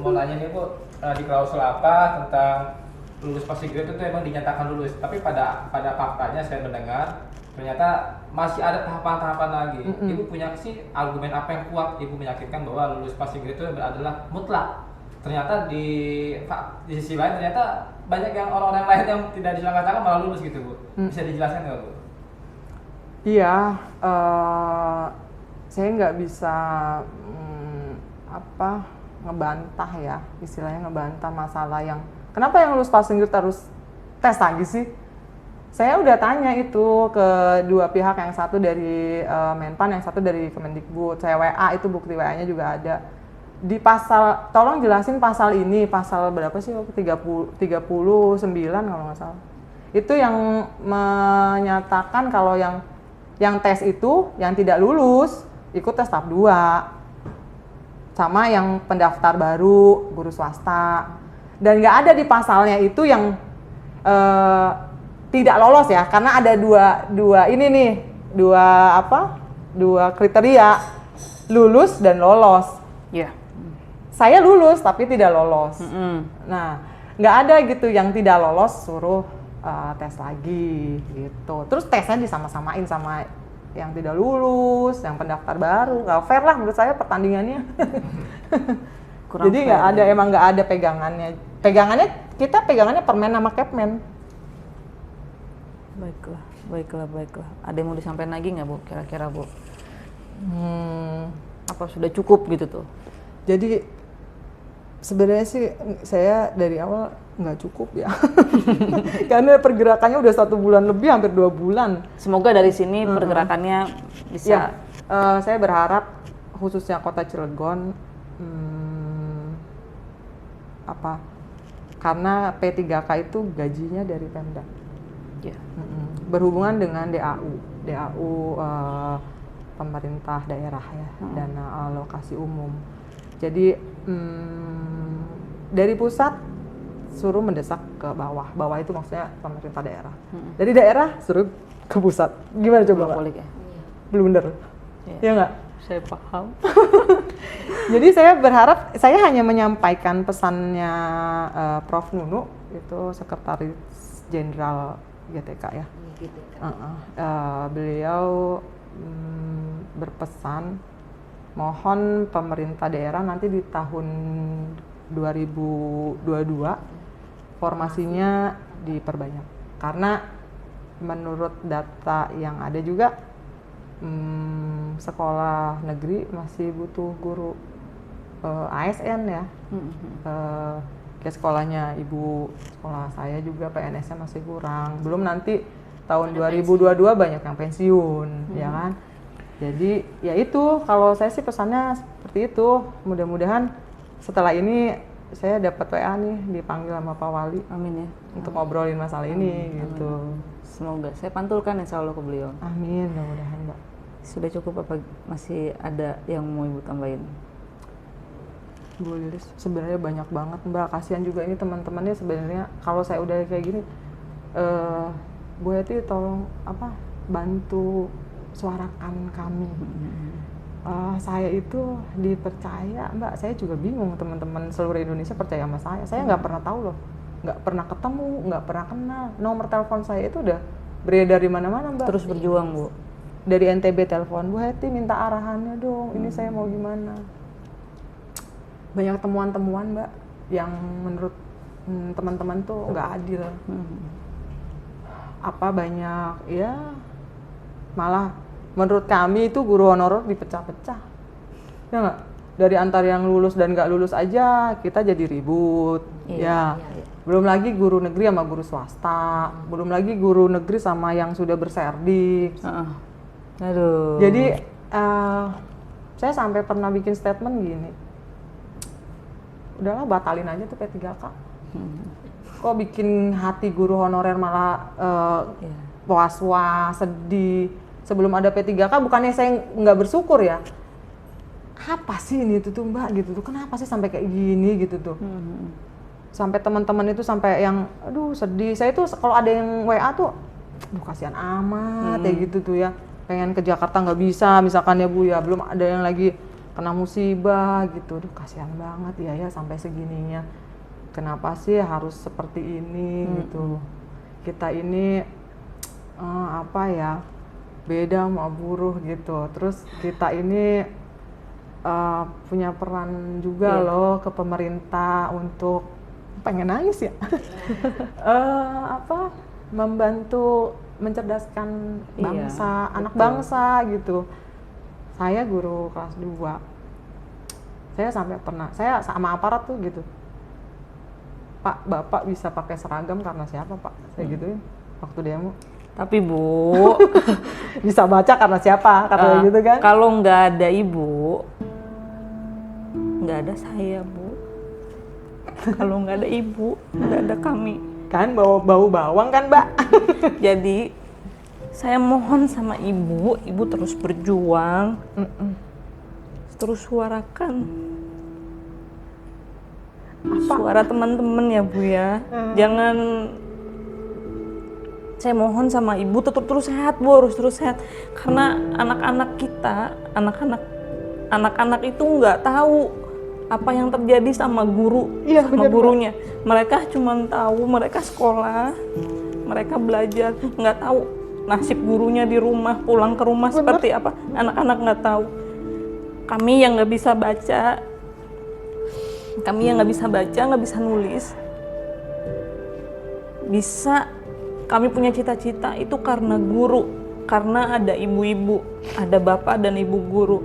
mau nanya nih Bu, di klausul apa tentang lulus passing grade itu emang dinyatakan lulus, tapi pada faktanya saya mendengar ternyata masih ada tahapan-tahapan lagi. Ibu punya sih argumen apa yang kuat Ibu meyakinkan bahwa lulus passing grade itu adalah mutlak? Ternyata di sisi lain ternyata banyak yang orang-orang lain yang tidak disangka-sangka malah lulus gitu Bu. Bisa dijelaskan nggak Bu? Iya, saya nggak bisa ngebantah ya, istilahnya ngebantah masalah yang kenapa yang lulus passing grade harus tes lagi sih? Saya udah tanya itu ke dua pihak, yang satu dari Menpan, yang satu dari Kemendikbud. Saya WA, itu bukti WA-nya juga ada. Di pasal, tolong jelasin pasal ini, pasal berapa sih? 39 kalau nggak salah. Itu yang menyatakan kalau yang tes itu, yang tidak lulus, ikut tes tahap 2. Sama yang pendaftar baru, guru swasta. Dan nggak ada di pasalnya itu yang tidak lolos ya, karena ada dua kriteria, lulus dan lolos. Iya. Saya lulus tapi tidak lolos. Nah, nggak ada gitu yang tidak lolos suruh tes lagi gitu. Terus tesnya disama-samain sama yang tidak lulus, yang pendaftar baru. Nggak fair lah menurut saya pertandingannya. Kurang Jadi fair, nggak ada, ya. emang nggak ada pegangannya. Kita pegangannya permen sama Kepmen. Baiklah. Ada yang mau disampaikan lagi nggak Bu? Kira-kira Bu? Hmm, Apa sudah cukup gitu tuh? jadi sebenarnya sih saya dari awal nggak cukup ya. Karena pergerakannya udah 1 bulan lebih, hampir 2 bulan. Semoga dari sini pergerakannya bisa. Ya, saya berharap khususnya Kota Cilegon, karena P3K itu gajinya dari Pemda. Ya. Berhubungan dengan DAU pemerintah daerah ya, dana alokasi umum. Jadi dari pusat suruh mendesak ke bawah itu maksudnya pemerintah daerah. Dari daerah suruh ke pusat. Gimana coba Mbak? Boleh ya? Blunder. Iya. Ya nggak? Saya paham. Jadi saya berharap, saya hanya menyampaikan pesannya Prof. Nunu, itu Sekretaris Jenderal GTK ya. Gitu. Beliau berpesan mohon pemerintah daerah nanti di tahun 2022 formasinya diperbanyak, karena menurut data yang ada juga sekolah negeri masih butuh guru ASN ya. Kayak sekolahnya ibu, sekolah saya juga PNS-nya masih kurang. Belum nanti tahun 2022 banyak yang pensiun, ya kan? Jadi ya itu, kalau saya sih pesannya seperti itu. Mudah-mudahan setelah ini saya dapat WA nih, dipanggil sama Pak Wali. Amin ya. Untuk ngobrolin masalah ini gitu. Semoga saya pantulkan insya Allah ke beliau. Amin, mudah-mudahan Mbak. Sudah cukup apa masih ada yang mau Ibu tambahin? Bu Lilis, sebenarnya banyak banget Mbak. Kasihan juga ini teman-temannya sebenarnya. Kalau saya udah kayak gini, Bu Heti tolong bantu suarakan kami. Saya itu dipercaya Mbak. Saya juga bingung, teman-teman seluruh Indonesia percaya sama saya. Saya nggak pernah tahu loh, nggak pernah ketemu, nggak pernah kenal. Nomor telepon saya itu udah beredar di mana-mana Mbak. Terus berjuang Bu. Dari NTB telepon, Bu Heti minta arahannya dong. Ini saya mau gimana? Banyak temuan-temuan Mbak yang menurut teman-teman tuh nggak adil. Banyak ya, malah menurut kami itu guru honorer dipecah-pecah, ya nggak? Dari antara yang lulus dan nggak lulus aja kita jadi ribut, ya. Belum lagi guru negeri sama guru swasta, belum lagi guru negeri sama yang sudah berserdik. Aduh. Jadi saya sampai pernah bikin statement gini, udahlah batalin aja tuh P3K. Kok bikin hati guru honorer malah was-was, sedih. Sebelum ada P3K bukannya saya nggak bersyukur ya. Apa sih ini tuh Mbak gitu tuh, kenapa sih sampai kayak gini gitu tuh. Sampai teman-teman itu sampai yang aduh sedih. Saya tuh kalau ada yang WA tuh aduh kasihan amat ya gitu tuh ya. Pengen ke Jakarta nggak bisa misalkan ya Bu ya, belum ada yang lagi kena musibah gitu. Aduh kasihan banget ya sampai segininya. Kenapa sih harus seperti ini gitu. Kita ini beda sama buruh gitu. Terus kita ini punya peran juga loh ke pemerintah untuk pengen nangis ya. Membantu mencerdaskan bangsa, anak bangsa gitu. Saya guru kelas 2. Saya sampai pernah, saya sama aparat tuh gitu. Pak, Bapak bisa pakai seragam karena siapa Pak? Saya gituin waktu demo. Tapi Bu, bisa baca karena siapa? Karena gitu kan? Kalau nggak ada Ibu, nggak ada saya Bu. Kalau nggak ada Ibu, nggak ada kami. Kan bau bawang kan Mbak? Jadi saya mohon sama Ibu terus berjuang, terus suarakan suara teman-teman ya Bu ya. Jangan, saya mohon sama Ibu tetap terus sehat Bu, harus terus sehat. Karena anak-anak kita, anak-anak itu nggak tahu apa yang terjadi sama guru, sama gurunya. Mereka cuma tahu mereka sekolah, mereka belajar, nggak tahu nasib gurunya di rumah, pulang ke rumah seperti apa. Anak-anak nggak tahu. Kami yang nggak bisa baca, nggak bisa nulis, kami punya cita-cita itu karena guru, karena ada ibu-ibu, ada bapak dan ibu guru.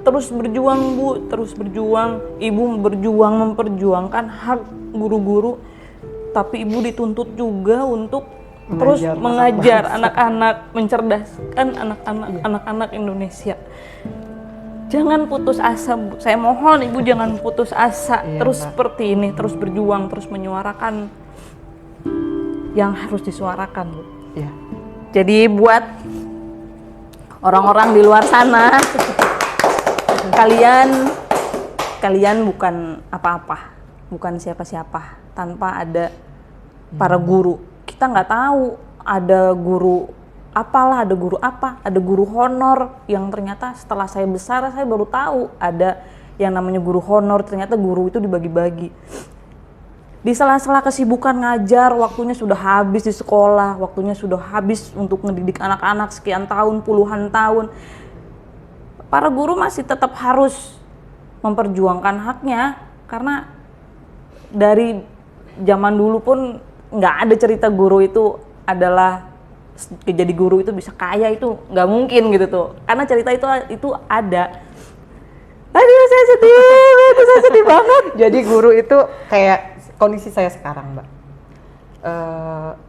Terus berjuang Bu, terus berjuang. Ibu berjuang memperjuangkan hak guru-guru, tapi Ibu dituntut juga untuk terus mengajar anak-anak, mencerdaskan anak-anak Indonesia. Jangan putus asa Bu. Saya mohon Ibu jangan putus asa. Terus seperti ini, terus berjuang, terus menyuarakan yang harus disuarakan Bu. Jadi buat orang-orang di luar sana, kalian bukan apa-apa, bukan siapa-siapa tanpa ada para guru. Kita nggak tahu ada guru apalah, ada guru apa, ada guru honor yang ternyata setelah saya besar saya baru tahu ada yang namanya guru honor. Ternyata guru itu dibagi-bagi. Di sela-sela kesibukan ngajar, waktunya sudah habis di sekolah, waktunya sudah habis untuk ngedidik anak-anak sekian tahun, puluhan tahun. Para guru masih tetap harus memperjuangkan haknya, karena dari zaman dulu pun nggak ada cerita guru itu adalah jadi guru itu bisa kaya, itu nggak mungkin gitu tuh, karena cerita itu ada. Aduh, saya sedih banget, saya sedih banget. Jadi guru itu kayak kondisi saya sekarang, Mbak.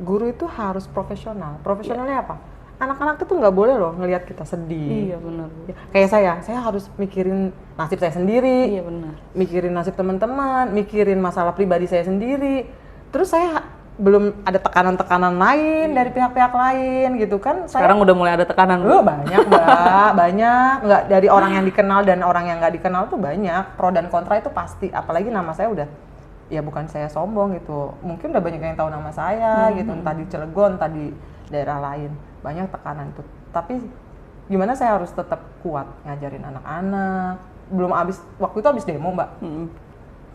Guru itu harus profesional. Profesionalnya apa? Anak-anak itu nggak boleh loh ngelihat kita sedih. Iya benar. Ya, kayak saya harus mikirin nasib saya sendiri, Iya benar. mikirin nasib teman-teman, mikirin masalah pribadi saya sendiri. Terus saya belum ada tekanan-tekanan lain dari pihak-pihak lain gitu kan. Sekarang udah mulai ada tekanan. Bu. Banyak Mbak, banyak. Nggak dari orang yang dikenal dan orang yang nggak dikenal tuh banyak. Pro dan kontra itu pasti. Apalagi nama saya udah, ya bukan saya sombong gitu. Mungkin udah banyak yang tahu nama saya gitu, entah di Cilegon, entah di daerah lain. Banyak tekanan itu. Tapi gimana saya harus tetap kuat ngajarin anak-anak. Belum waktu itu habis demo Mbak.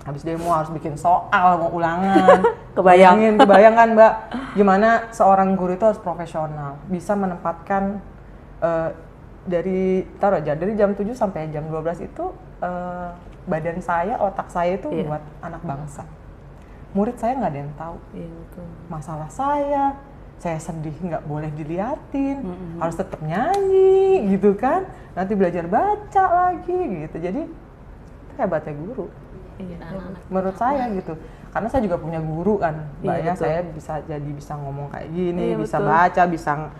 Habis demo harus bikin soal, mau ulangan. Kebayang kan Mbak, gimana seorang guru itu harus profesional, bisa menempatkan dari jam 7 sampai jam 12 itu badan saya, otak saya itu buat anak bangsa. Murid saya nggak ada yang tahu masalah saya sedih nggak boleh diliatin, harus tetap nyanyi gitu kan, nanti belajar baca lagi gitu. Jadi itu hebatnya guru. Menurut saya gitu, karena saya juga punya guru kan, Mbak ya, saya bisa ngomong kayak gini, bisa baca, bisa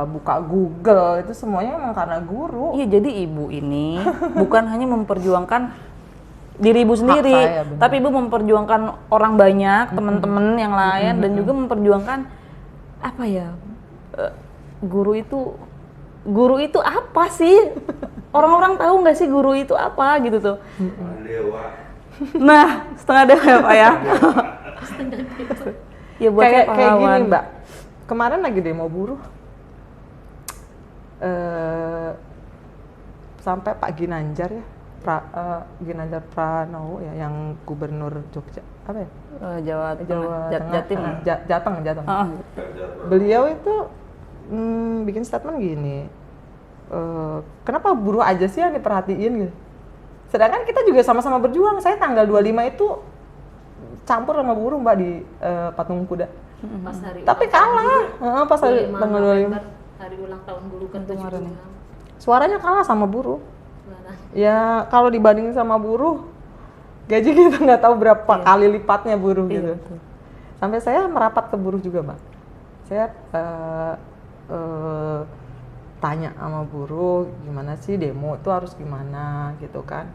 buka Google, itu semuanya emang karena guru. Iya, jadi ibu ini bukan hanya memperjuangkan diri ibu sendiri, tapi ibu memperjuangkan orang banyak, teman-teman yang lain, dan juga memperjuangkan apa ya, guru itu apa sih? Orang-orang tahu nggak sih guru itu apa gitu tuh? Nah, setengah dewa ya Pak ya. Ya buat kayak gini Mbak, kemarin lagi demo buruh, sampai Pak Ginanjar ya, Ginanjar Pranowo ya, yang gubernur Jogja, apa ya? Jawa Tengah, Jateng. Beliau itu bikin statement gini, kenapa buruh aja sih yang diperhatiin gitu? Sedangkan kita juga sama-sama berjuang. Saya tanggal 25 itu campur sama buruh Mbak di Patung Kuda. Pas hari tapi kalah, pas hari tanggal 25. Hari ulang tahun buruh ke-76. Suaranya kalah sama buruh. Ya kalau dibandingin sama buruh, gaji kita nggak tahu berapa kali lipatnya buruh gitu. Sampai saya merapat ke buruh juga Mbak. Saya tanya sama buruh, gimana sih demo itu harus gimana gitu kan,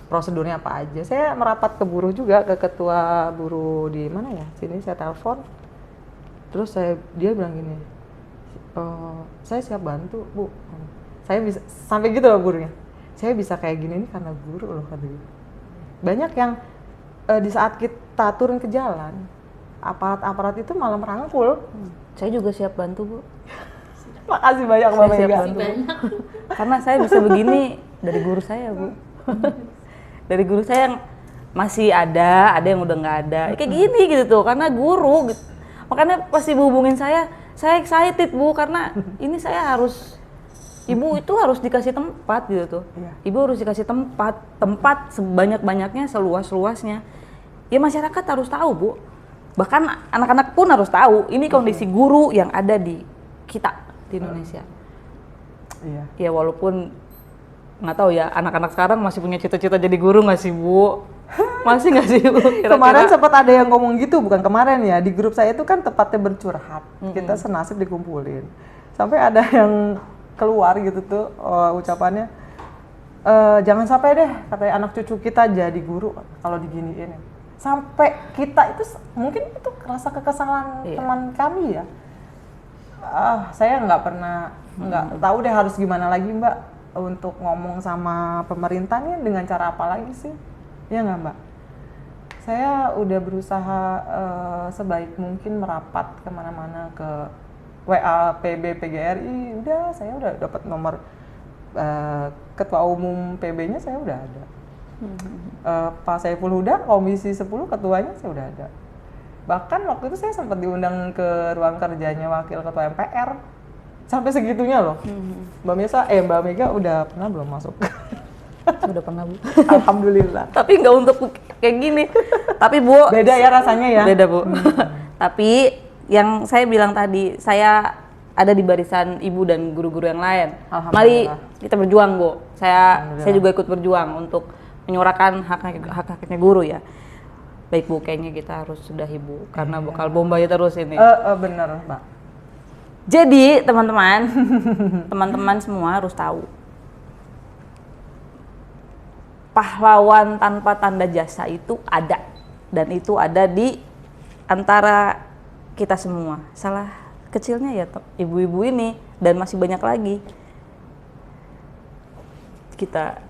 prosedurnya apa aja. Saya merapat ke buruh juga, ke ketua buruh di mana ya, sini saya telepon. Terus dia bilang gini, saya siap bantu Bu, saya bisa, sampai gitu loh buruhnya, saya bisa kayak gini nih karena guru loh kata gitu. Banyak yang di saat kita turun ke jalan, aparat-aparat itu malah merangkul. Saya juga siap bantu Bu. Makasih banyak Mbak Mega. Karena saya bisa begini dari guru saya Bu. Dari guru saya yang masih ada yang udah nggak ada. Kayak gini gitu tuh, karena guru gitu. Makanya pas ibu hubungin saya excited Bu, karena ini saya harus, ibu itu harus dikasih tempat gitu tuh. Ibu harus dikasih tempat sebanyak-banyaknya, seluas-luasnya. Ya masyarakat harus tahu Bu. Bahkan anak-anak pun harus tahu ini kondisi guru yang ada di kita di Indonesia. Ya walaupun nggak tahu ya, anak-anak sekarang masih punya cita-cita jadi guru nggak sih Bu? Masih nggak sih Bu? Kemarin sempat ada yang ngomong gitu, bukan kemarin ya, di grup saya itu kan tepatnya bercurhat. Kita senasib dikumpulin. Sampai ada yang keluar gitu tuh ucapannya, jangan sampai deh katanya anak cucu kita jadi guru kalau diginiin. Sampai kita itu mungkin itu rasa kekesalan teman kami ya. Saya nggak tahu deh harus gimana lagi Mbak untuk ngomong sama pemerintahnya dengan cara apa lagi sih, ya nggak Mbak? Saya udah berusaha sebaik mungkin merapat kemana-mana, ke WA PB PGRI, saya udah dapat nomor ketua umum PB-nya, saya udah ada. Pak Saiful Huda Komisi 10 ketuanya saya udah ada. Bahkan waktu itu saya sempat diundang ke ruang kerjanya wakil ketua MPR. Sampai segitunya loh. Mbak Mega udah pernah belum masuk? Udah pernah Bu. Alhamdulillah. Tapi nggak untuk kayak gini. Tapi Bu, beda ya rasanya ya. Beda Bu. Tapi yang saya bilang tadi, saya ada di barisan ibu dan guru-guru yang lain. Mari kita berjuang Bu. Saya juga ikut berjuang untuk menyuarakan hak-haknya guru ya. Baik Bu, kayaknya kita harus sudahi Bu, karena bakal bombay terus ini. Bener Mbak. Jadi teman-teman semua harus tahu, pahlawan tanpa tanda jasa itu ada, dan itu ada di antara kita semua. Salah kecilnya ya ibu-ibu ini, dan masih banyak lagi. Kita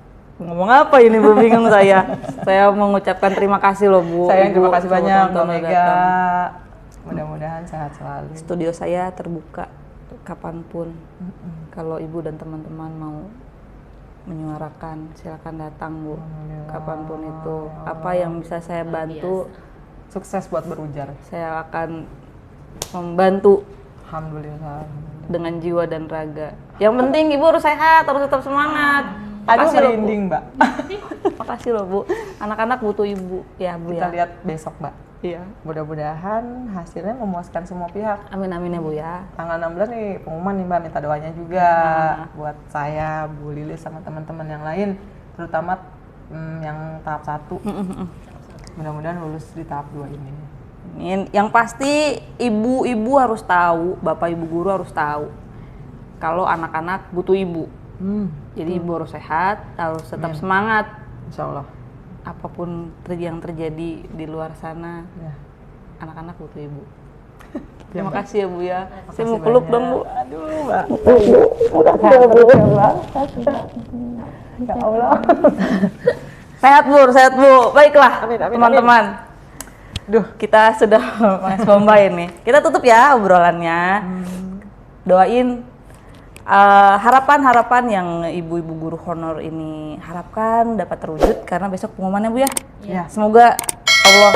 ngomong apa ini Bu, bingung saya. Saya mengucapkan terima kasih loh Bu. Saya Ibu, terima kasih banyak Mbak teman-teman Mega. datang. Mudah-mudahan sehat selalu. Studio saya terbuka kapanpun. Kalau ibu dan teman-teman mau menyuarakan, silakan datang Bu. Kapanpun itu. Apa yang bisa saya bantu, Sukses buat berujar. saya akan membantu Alhamdulillah. dengan jiwa dan raga. Yang penting ibu harus sehat, harus tetap semangat. Aduh, Makasih loh Bu. merinding Mbak. Makasih loh Bu. Anak-anak butuh ibu ya Bu Kita ya. lihat besok Mbak. Iya. Mudah-mudahan hasilnya memuaskan semua pihak. Amin amin ya Bu ya. Tanggal 16 nih pengumuman nih Mbak, minta doanya juga buat saya, Bu Lilis sama teman-teman yang lain, terutama yang tahap 1. Mudah-mudahan lulus di tahap 2 ini. Yang pasti ibu-ibu harus tahu, bapak ibu guru harus tahu kalau anak-anak butuh ibu. Jadi ibu harus sehat, harus tetap semangat. Insya Allah. Apapun yang terjadi di luar sana, Ya. anak-anak butuh ibu. Terima kasih ya Bu ya. Saya Makasih mau peluk banyak. dong Bu. Aduh Mbak. Ya Allah. Sehat Bu. Baiklah Amin, amin, teman-teman. Duh. Kita sudah Mas Bombay nih. Kita tutup ya obrolannya. Doain harapan-harapan yang ibu-ibu guru honor ini harapkan dapat terwujud karena besok pengumumannya Bu ya. Ya. Semoga Allah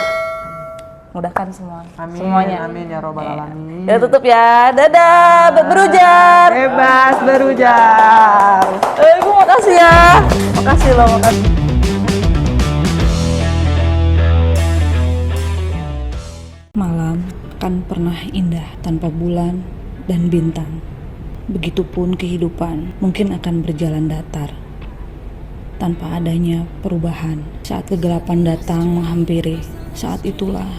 mudahkan Amin. semuanya. Amin ya robbal alamin. Kita tutup ya. Dadah, berujar. Bebas berujar. Ibu makasih ya. Makasih loh, makasih. Malam kan pernah indah tanpa bulan dan bintang. Begitupun kehidupan mungkin akan berjalan datar tanpa adanya perubahan. Saat kegelapan datang menghampiri, saat itulah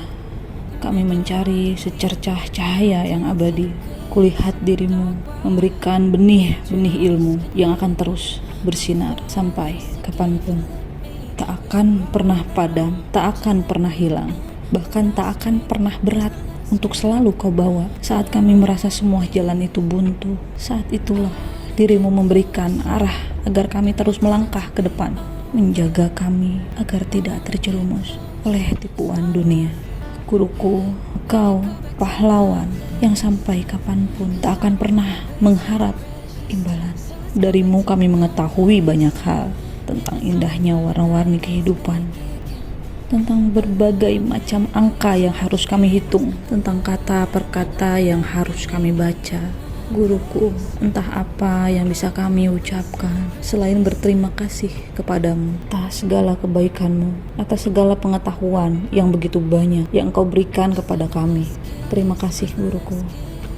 kami mencari secercah cahaya yang abadi. Kulihat dirimu memberikan benih-benih ilmu yang akan terus bersinar sampai kapanpun. Tak akan pernah padam, tak akan pernah hilang, bahkan tak akan pernah berat untuk selalu kau bawa. Saat kami merasa semua jalan itu buntu, saat itulah dirimu memberikan arah agar kami terus melangkah ke depan, menjaga kami agar tidak terjerumus oleh tipuan dunia. Guruku, kau pahlawan yang sampai kapanpun tak akan pernah mengharap imbalan. Darimu kami mengetahui banyak hal tentang indahnya warna-warni kehidupan, tentang berbagai macam angka yang harus kami hitung, tentang kata per kata yang harus kami baca. Guruku, entah apa yang bisa kami ucapkan selain berterima kasih kepadamu atas segala kebaikanmu, atas segala pengetahuan yang begitu banyak yang Engkau berikan kepada kami. Terima kasih guruku,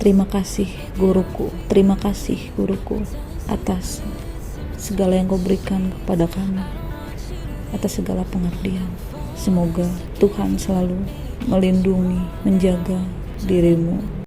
terima kasih guruku, terima kasih guruku atas segala yang Kau berikan kepada kami, atas segala pengabdian. Semoga Tuhan selalu melindungi, menjaga dirimu